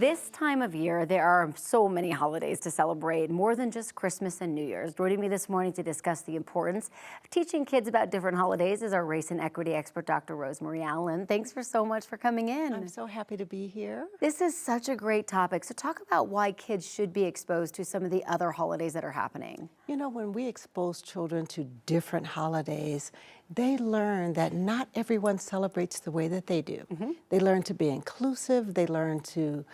This time of year, there are so many holidays to celebrate, more than just Christmas and New Year's. Joining me this morning to discuss the importance of teaching kids about different holidays is our race and equity expert, Dr. Rosemarie Allen. Thanks so much for coming in. I'm so happy to be here. This is such a great topic. So talk about why kids should be exposed to some of the other holidays that are happening. You know, when we expose children to different holidays, they learn that not everyone celebrates the way that they do. They learn to be inclusive. They learn to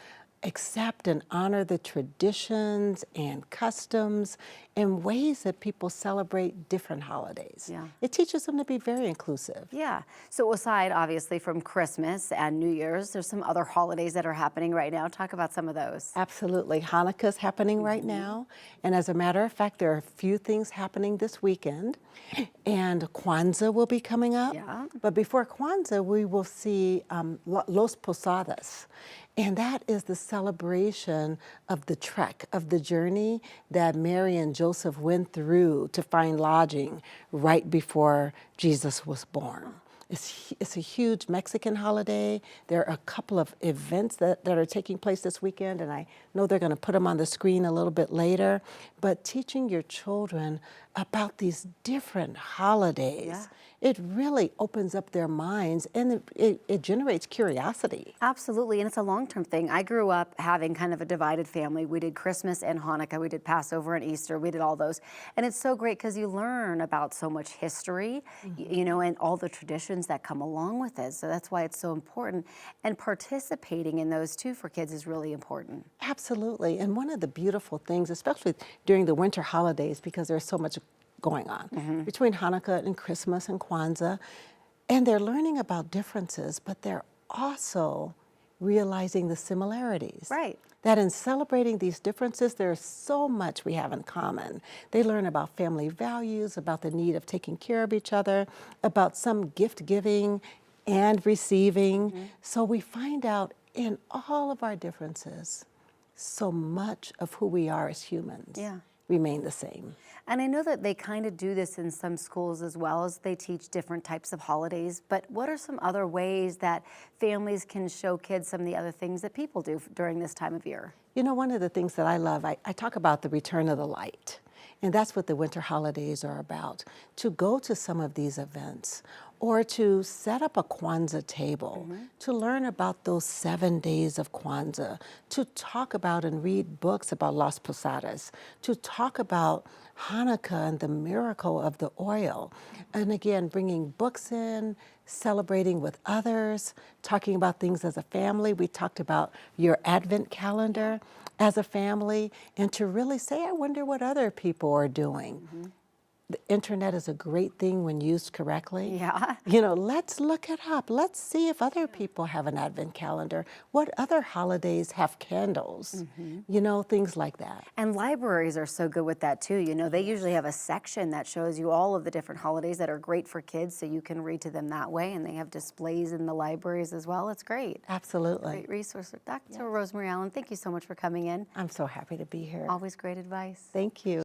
accept and honor the traditions and customs and ways that people celebrate different holidays. Yeah. It teaches them to be very inclusive. Yeah. So aside, obviously, from Christmas and New Year's, there's some other holidays that are happening right now. Talk about some of those. Absolutely. Hanukkah's happening right now. And as a matter of fact, there are a few things happening this weekend. And Kwanzaa will be coming up. Yeah. But before Kwanzaa, we will see Los Posadas. And that is the celebration of the trek, of the journey that Mary and Joseph went through to find lodging right before Jesus was born. It's a huge Mexican holiday. There are a couple of events that are taking place this weekend, and I know they're going to put them on the screen a little bit later. But teaching your children about these different holidays, it really opens up their minds, and it generates curiosity. Absolutely, and it's a long-term thing. I grew up having kind of a divided family. We did Christmas and Hanukkah. We did Passover and Easter. We did all those. And it's so great because you learn about so much history, you know, and all the traditions that come along with it. So that's why it's so important. And participating in those too for kids is really important. Absolutely. And one of the beautiful things, especially during the winter holidays, because there's so much going on between Hanukkah and Christmas and Kwanzaa, and they're learning about differences, but they're also realizing the similarities. Right. That in celebrating these differences, there's so much we have in common. They learn about family values, about the need of taking care of each other, about some gift giving and receiving. So we find out in all of our differences, so much of who we are as humans remain the same. And I know that they kind of do this in some schools as well, as they teach different types of holidays, but what are some other ways that families can show kids some of the other things that people do during this time of year? You know, one of the things that I love, I talk about the return of the light, and that's what the winter holidays are about, to go to some of these events or to set up a Kwanzaa table, to learn about those 7 days of Kwanzaa, to talk about and read books about Las Posadas, to talk about Hanukkah and the miracle of the oil. And again, bringing books in, celebrating with others, talking about things as a family. We talked about your Advent calendar as a family, and to really say, I wonder what other people are doing. The internet is a great thing when used correctly. Yeah. You know, let's look it up. Let's see if other people have an Advent calendar. What other holidays have candles? You know, things like that. And libraries are so good with that too. You know, they usually have a section that shows you all of the different holidays that are great for kids, so you can read to them that way, and they have displays in the libraries as well. It's great. Absolutely. Great resource. Dr. Rosemarie Allen, thank you so much for coming in. I'm so happy to be here. Always great advice. Thank you.